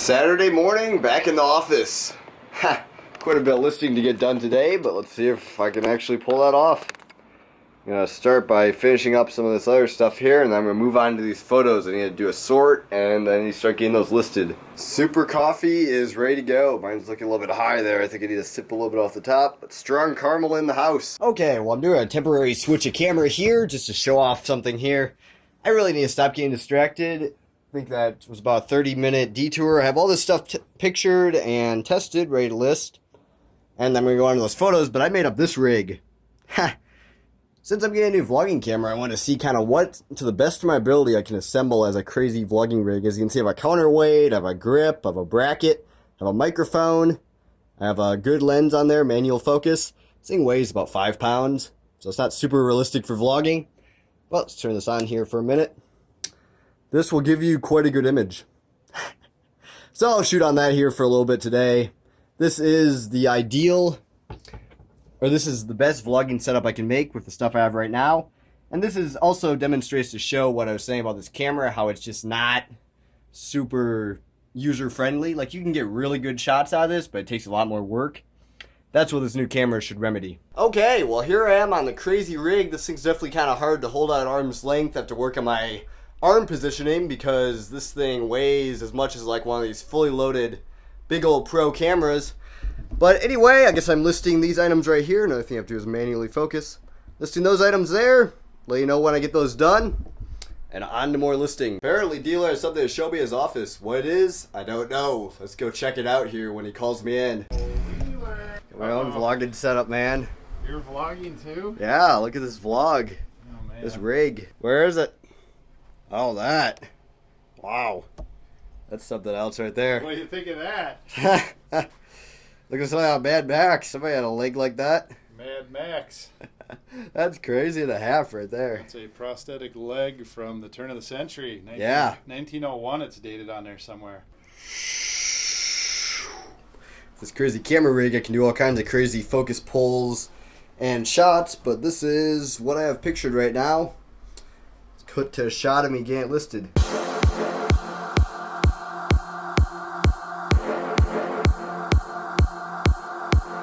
Saturday morning, back in the office. Ha! Quite a bit of listing to get done today, but let's see if I can actually pull that off. I'm going to start by finishing up some of this other stuff here, and then I'm going to move on to these photos. I need to do a sort, and then I need to start getting those listed. Super coffee is ready to go. Mine's looking a little bit high there. I think I need to sip a little bit off the top, but strong caramel in the house. Okay, well I'm doing a temporary switch of camera here, just to show off something here. I really need to stop getting distracted. I think that was about a 30-minute detour. I have all this stuff pictured and tested, ready to list. And then we're going to go on to those photos, but I made up this rig. Ha! Since I'm getting a new vlogging camera, I want to see kind of what, to the best of my ability, I can assemble as a crazy vlogging rig. As you can see, I have a counterweight, I have a grip, I have a bracket, I have a microphone, I have a good lens on there, manual focus. This thing weighs about 5 pounds, so it's not super realistic for vlogging. Well, let's turn this on here for a minute. This will give you quite a good image. So I'll shoot on that here for a little bit today. This is the ideal, or this is the best vlogging setup I can make with the stuff I have right now. And this is also demonstrates to show what I was saying about this camera, how it's just not super user-friendly. Like, you can get really good shots out of this, but it takes a lot more work. That's what this new camera should remedy. Okay, well here I am on the crazy rig. This thing's definitely kind of hard to hold at arm's length. I have to work on my arm positioning because this thing weighs as much as like one of these fully loaded big old pro cameras. But anyway, I guess I'm listing these items right here. Another thing I have to do is manually focus. Listing those items there. Let you know when I get those done. And on to more listing. Apparently dealer has something to show me his office. What it is, I don't know. Let's go check it out here when he calls me in. My own vlogging setup, man. You're vlogging too? Yeah, look at this vlog. Oh, man. This rig. Where is it? Oh, that. Wow. That's something else right there. What do you think of that? Look at somebody on Mad Max. Somebody had a leg like that. Mad Max. That's crazy and a half right there. It's a prosthetic leg from the turn of the century. Yeah. 1901 it's dated on there somewhere. This crazy camera rig, I can do all kinds of crazy focus pulls and shots, but this is what I have pictured right now. Let's cut to a shot of me getting it listed.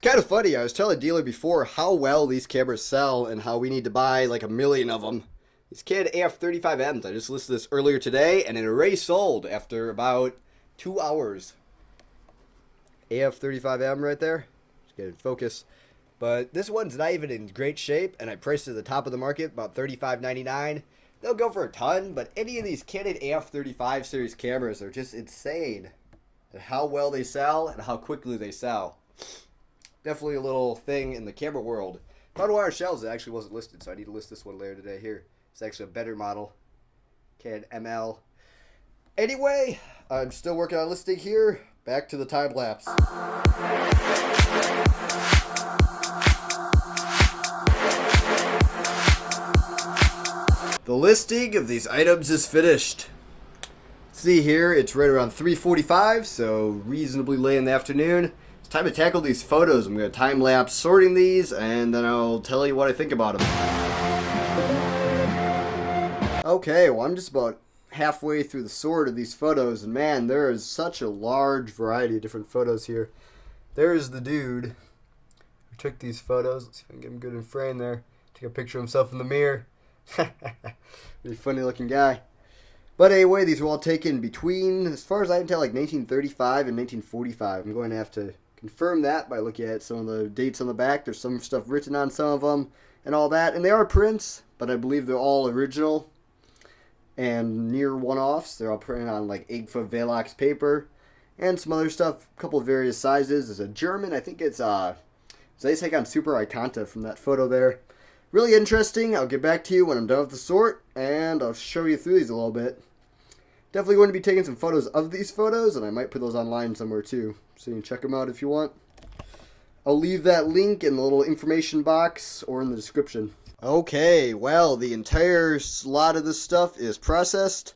Kind of funny, I was telling the dealer before how well these cameras sell and how we need to buy like 1 million of them. These Canon AF35Ms, I just listed this earlier today and it already sold after about 2 hours. AF35M right there. Just get in focus. But this one's not even in great shape, and I priced it at the top of the market, about $35.99. They'll go for a ton, but any of these Canon AF35 series cameras are just insane at how well they sell and how quickly they sell. Definitely a little thing in the camera world. Found one on our shelves that actually wasn't listed, so I need to list this one later today here. It's actually a better model. Canon ML. Anyway, I'm still working on listing here. Back to the time lapse. The listing of these items is finished. See here, it's right around 3:45, so reasonably late in the afternoon. It's time to tackle these photos. I'm going to time lapse sorting these, and then I'll tell you what I think about them. Okay, well I'm just about halfway through the sort of these photos, and man, there is such a large variety of different photos here. There's the dude who took these photos. Let's see if I can get him good in frame there. Take a picture of himself in the mirror. Really funny looking guy. But anyway, these were all taken between, as far as I can tell, like 1935 and 1945. I'm going to have to confirm that by looking at some of the dates on the back. There's some stuff written on some of them and all that, and they are prints, but I believe they're all original and near one-offs. They're all printed on like Agfa Velox paper and some other stuff, a couple of various sizes. There's a German, I think it's Zeiss Super Icanta from that photo there. Really interesting. I'll get back to you when I'm done with the sort, and I'll show you through these a little bit. Definitely going to be taking some photos of these photos, and I might put those online somewhere too, so you can check them out if you want. I'll leave that link in the little information box or in the description. Okay, well, the entire lot of this stuff is processed.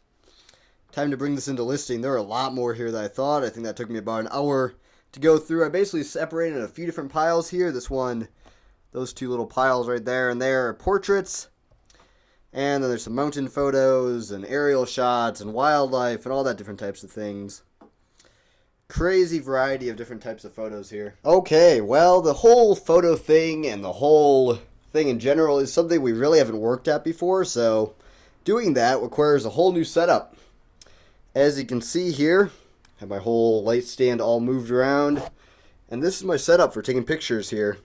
Time to bring this into listing. There are a lot more here than I thought. I think that took me about an hour to go through. I basically separated a few different piles here. This one, those two little piles right there and there are portraits. And then there's some mountain photos and aerial shots and wildlife and all that different types of things. Crazy variety of different types of photos here. Okay, well, the whole photo thing and the whole thing in general is something we really haven't worked at before, so doing that requires a whole new setup. As you can see here, I have my whole light stand all moved around, and this is my setup for taking pictures here.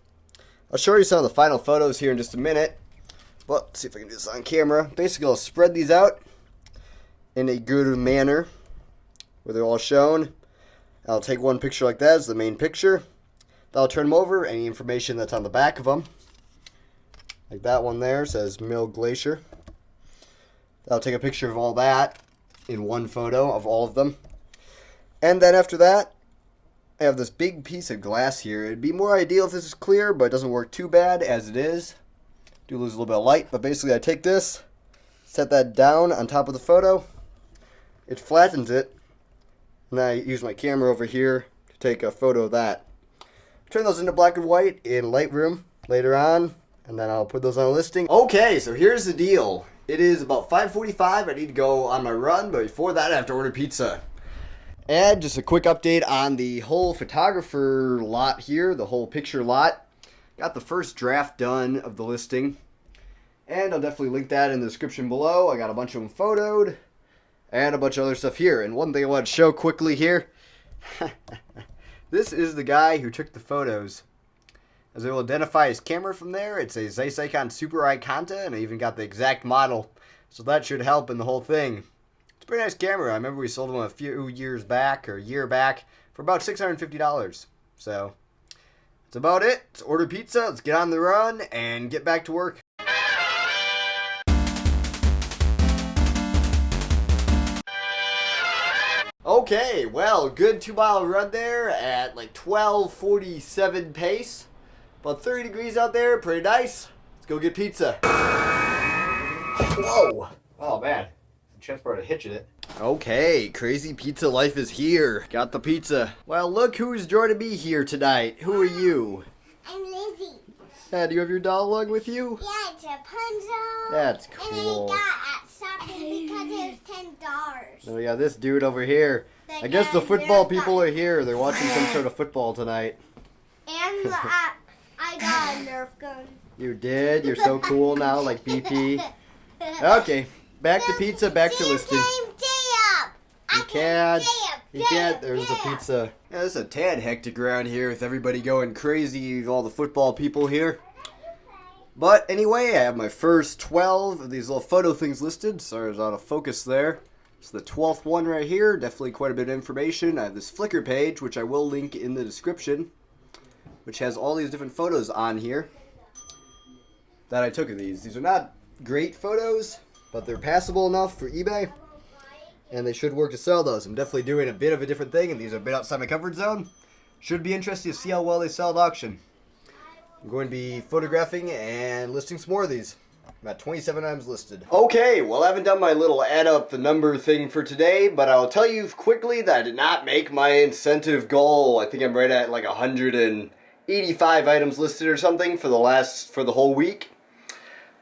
I'll show you some of the final photos here in just a minute, but let's see if I can do this on camera. Basically, I'll spread these out in a good manner where they're all shown. I'll take one picture like that as the main picture. Then I'll turn them over, any information that's on the back of them. Like that one there says Mill Glacier. I'll take a picture of all that in one photo of all of them. And then after that, I have this big piece of glass here. It'd be more ideal if this is clear, but it doesn't work too bad as it is. Do lose a little bit of light, but basically I take this, set that down on top of the photo. It flattens it. And then I use my camera over here to take a photo of that. Turn those into black and white in Lightroom later on, and then I'll put those on a listing. Okay, so here's the deal. It is about 5:45. I need to go on my run, but before that I have to order pizza. And just a quick update on the whole photographer lot here, the whole picture lot. Got the first draft done of the listing, and I'll definitely link that in the description below. I got a bunch of them photoed, and a bunch of other stuff here. And one thing I want to show quickly here. This is the guy who took the photos. As I will identify his camera from there, it's a Zeiss Icon Super Iconta, and I even got the exact model. So that should help in the whole thing. It's a pretty nice camera. I remember we sold one a few years back, or a year back, for about $650. So that's about it. Let's order pizza, let's get on the run, and get back to work. Okay, well, good 2-mile run there at like 12:47 pace. About 30 degrees out there, pretty nice. Let's go get pizza. Whoa! Oh man, transport to hitch it. Okay, crazy pizza life is here. Got the pizza. Well, look who's joining me here tonight. Who are you? I'm Lizzie. Yeah, do you have your dog along with you? Yeah, it's Rapunzel. That's And cool. we got at shopping because it was $10. Oh yeah, this dude over here. I guess the football people are here. They're watching some sort of football tonight. And I got a Nerf gun. You did? You're so cool now, like BP. Okay, back to pizza, back to listing. You can't. There's a pizza. Yeah, it's a tad hectic around here with everybody going crazy, all the football people here. But anyway, I have my first 12 of these little photo things listed. Sorry, I was out of focus there. It's the 12th one right here. Definitely quite a bit of information. I have this Flickr page, which I will link in the description, which has all these different photos on here that I took of these. These are not great photos, but they're passable enough for eBay, and they should work to sell those. I'm definitely doing a bit of a different thing, and these are a bit outside my comfort zone. Should be interesting to see how well they sell at auction. I'm going to be photographing and listing some more of these. I'm at 27 items listed. Okay, well I haven't done my little add up the number thing for today, but I'll tell you quickly that I did not make my incentive goal. I think I'm right at like 185 items listed or something for the whole week.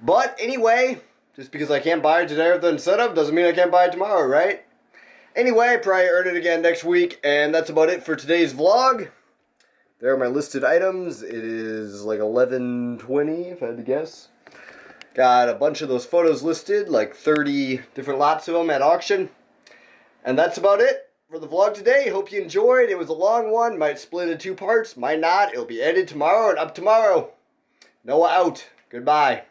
But anyway, just because I can't buy it today with the incentive doesn't mean I can't buy it tomorrow, right? Anyway, I probably earn it again next week, and that's about it for today's vlog. There are my listed items. It is like 11:20 if I had to guess. Got a bunch of those photos listed, like 30 different lots of them at auction. And that's about it for the vlog today. Hope you enjoyed. It was a long one. Might split into 2 parts. Might not. It'll be edited tomorrow and up tomorrow. Noah out. Goodbye.